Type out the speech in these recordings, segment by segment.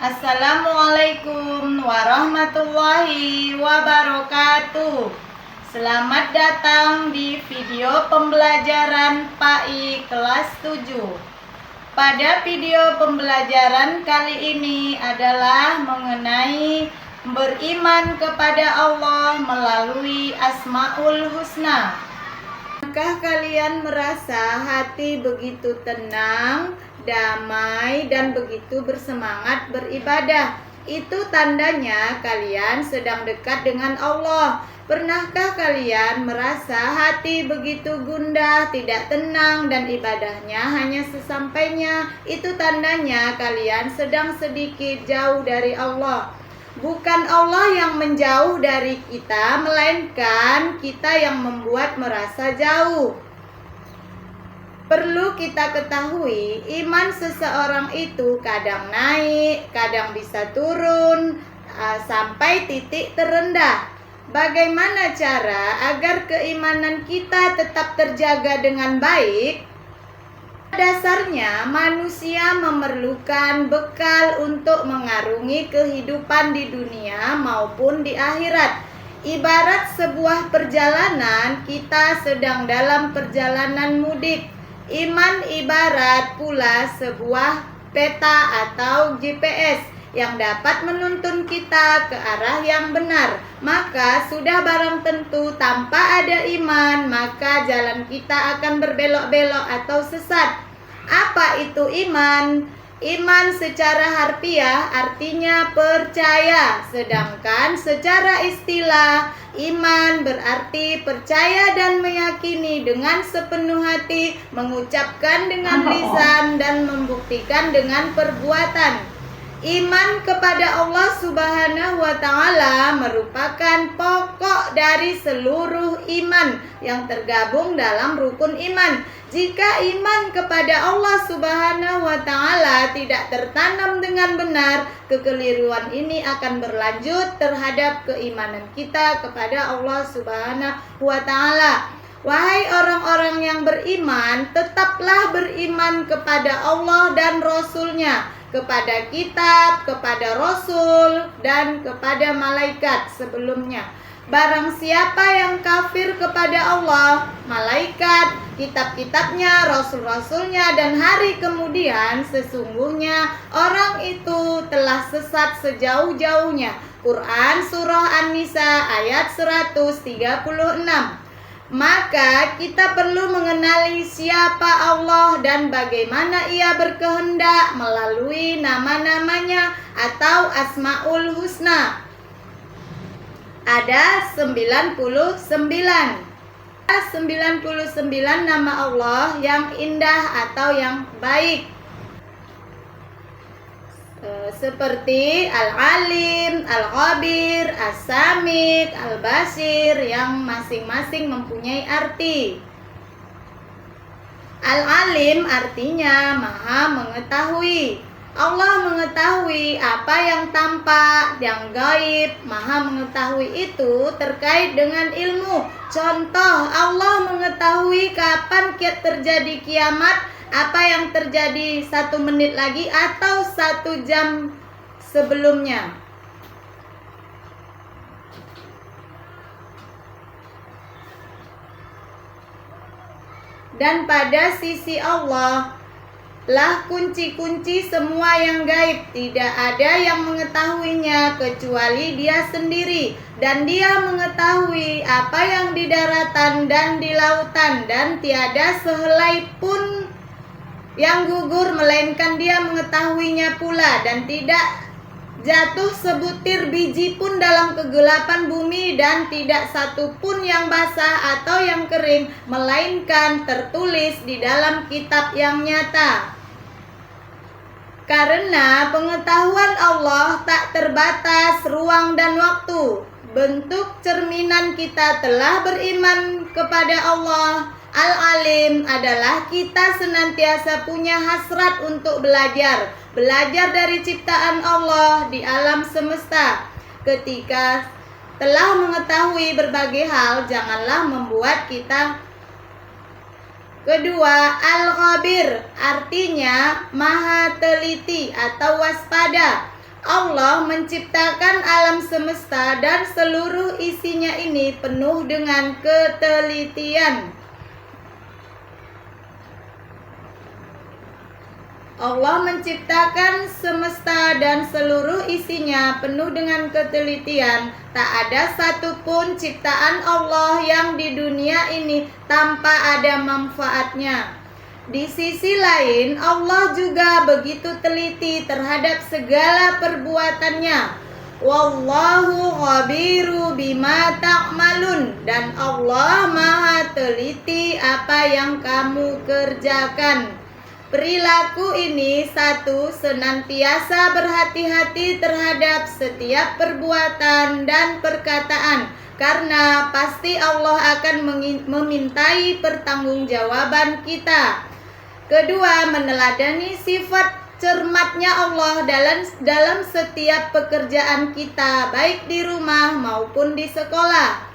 Assalamualaikum warahmatullahi wabarakatuh. Selamat datang di video pembelajaran PAI kelas 7. Pada video pembelajaran kali ini adalah mengenai beriman kepada Allah melalui Asmaul Husna. Apakah kalian merasa hati begitu tenang, damai, dan begitu bersemangat beribadah? Itu tandanya kalian sedang dekat dengan Allah. Pernahkah kalian merasa hati begitu gundah, tidak tenang, dan ibadahnya hanya sesampainya? Itu tandanya kalian sedang sedikit jauh dari Allah. Bukan Allah yang menjauh dari kita, melainkan kita yang membuat merasa jauh. Perlu kita ketahui, iman seseorang itu kadang naik, kadang bisa turun, sampai titik terendah. Bagaimana cara agar keimanan kita tetap terjaga dengan baik? Dasarnya manusia memerlukan bekal untuk mengarungi kehidupan di dunia maupun di akhirat. Ibarat sebuah perjalanan, kita sedang dalam perjalanan mudik. Iman ibarat pula sebuah peta atau GPS yang dapat menuntun kita ke arah yang benar. Maka sudah barang tentu tanpa ada iman, maka jalan kita akan berbelok-belok atau sesat. Apa itu iman? Iman secara harfiah artinya percaya, sedangkan secara istilah iman berarti percaya dan meyakini dengan sepenuh hati, mengucapkan dengan lisan, dan membuktikan dengan perbuatan. Iman kepada Allah Subhanahu wa Ta'ala merupakan pokok dari seluruh iman yang tergabung dalam rukun iman. Jika iman kepada Allah Subhanahu wa Ta'ala tidak tertanam dengan benar, kekeliruan ini akan berlanjut terhadap keimanan kita kepada Allah Subhanahu wa Ta'ala. Wahai orang-orang yang beriman, tetaplah beriman kepada Allah dan Rasul-Nya, kepada kitab, kepada Rasul, dan kepada malaikat sebelumnya. Barang siapa yang kafir kepada Allah, malaikat, kitab-kitabnya, rasul-rasulnya, dan hari kemudian, sesungguhnya orang itu telah sesat sejauh-jauhnya. Quran Surah An-Nisa ayat 136. Maka kita perlu mengenali siapa Allah dan bagaimana Ia berkehendak melalui nama-namanya atau Asmaul Husna. Ada 99 nama Allah yang indah atau yang baik, seperti Al-Alim, Al-Khabir, As-Sami', Al-Basir, yang masing-masing mempunyai arti. Al-Alim artinya Maha mengetahui. Allah mengetahui apa yang tampak, yang gaib. Maha mengetahui itu terkait dengan ilmu. Contoh, Allah mengetahui kapan terjadi kiamat, apa yang terjadi 1 menit lagi atau 1 jam sebelumnya. Dan pada sisi Allah lah kunci-kunci semua yang gaib. Tidak ada yang mengetahuinya kecuali Dia sendiri. Dan Dia mengetahui apa yang di daratan dan di lautan, dan tiada sehelai pun yang gugur melainkan Dia mengetahuinya pula. Dan tidak jatuh sebutir biji pun dalam kegelapan bumi, dan tidak satu pun yang basah atau yang kering, melainkan tertulis di dalam kitab yang nyata. Karena pengetahuan Allah tak terbatas ruang dan waktu. Bentuk cerminan kita telah beriman kepada Allah. Al-Alim adalah kita senantiasa punya hasrat untuk belajar dari ciptaan Allah di alam semesta. Ketika telah mengetahui berbagai hal, janganlah membuat kita Kedua, Al-Khabir artinya maha teliti atau waspada. Allah menciptakan alam semesta dan seluruh isinya ini penuh dengan ketelitian. Allah menciptakan semesta dan seluruh isinya penuh dengan ketelitian. Tak ada satupun ciptaan Allah yang di dunia ini tanpa ada manfaatnya. Di sisi lain, Allah juga begitu teliti terhadap segala perbuatannya. Wallahu khabiru bima ta'malun. Dan Allah maha teliti apa yang kamu kerjakan. Perilaku ini satu, senantiasa berhati-hati terhadap setiap perbuatan dan perkataan, karena pasti Allah akan memintai pertanggungjawaban kita. Kedua, meneladani sifat cermatnya Allah dalam setiap pekerjaan kita, baik di rumah maupun di sekolah.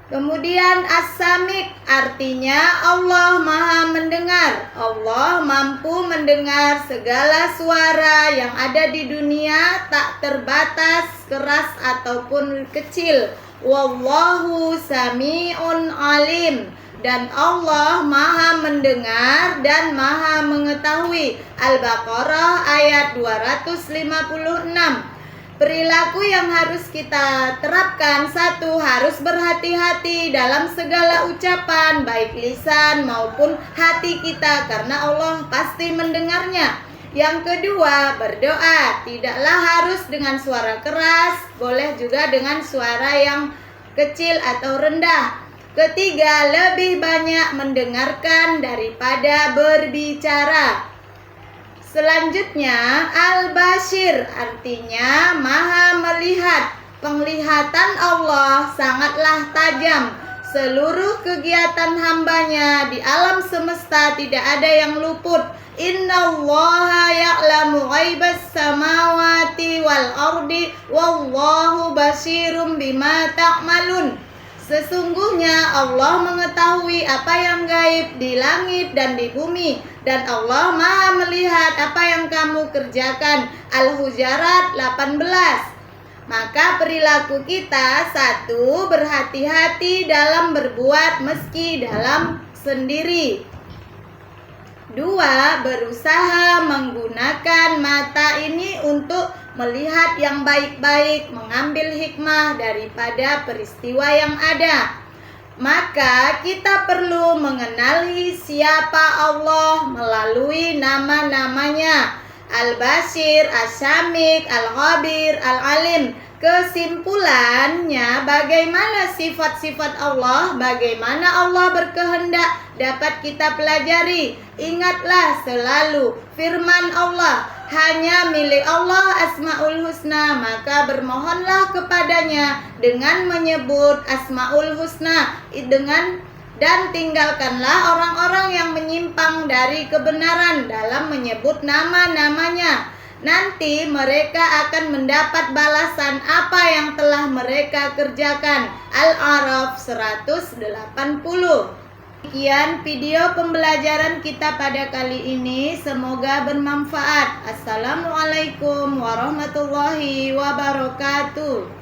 Kemudian as-sami' artinya Allah maha mendengar. Allah mampu mendengar segala suara yang ada di dunia, tak terbatas keras ataupun kecil. Wallahu sami'un alim. Dan Allah maha mendengar dan maha mengetahui. Al-Baqarah ayat 256. Perilaku yang harus kita terapkan, satu, harus berhati-hati dalam segala ucapan, baik lisan maupun hati kita, karena Allah pasti mendengarnya. Yang kedua, berdoa, tidaklah harus dengan suara keras, boleh juga dengan suara yang kecil atau rendah. Ketiga, lebih banyak mendengarkan daripada berbicara. Selanjutnya, al-basir artinya maha melihat. Penglihatan Allah sangatlah tajam. Seluruh kegiatan hambanya di alam semesta tidak ada yang luput. Innallaha ya'lamu ghaibas samawati wal ardi wallahu basirum bima ta'malun. Sesungguhnya Allah mengetahui apa yang gaib di langit dan di bumi, dan Allah maha melihat apa yang kamu kerjakan. Al-Hujurat 18. Maka perilaku kita, satu, berhati-hati dalam berbuat meski dalam sendiri. Dua, berusaha menggunakan mata ini untuk melihat yang baik-baik, mengambil hikmah daripada peristiwa yang ada. Maka kita perlu mengenali siapa Allah melalui nama-namanya. Al-Basir, As-Sami', Al-Khabir, Al-Alim. Kesimpulannya, bagaimana sifat-sifat Allah, bagaimana Allah berkehendak dapat kita pelajari. Ingatlah selalu firman Allah, hanya milik Allah Asmaul Husna, maka bermohonlah kepadanya dengan menyebut Asmaul Husna, dan tinggalkanlah orang-orang yang menyimpang dari kebenaran dalam menyebut nama-namanya. Nanti mereka akan mendapat balasan apa yang telah mereka kerjakan. Al-A'raf 180. Sekian video pembelajaran kita pada kali ini, semoga bermanfaat. Assalamualaikum warahmatullahi wabarakatuh.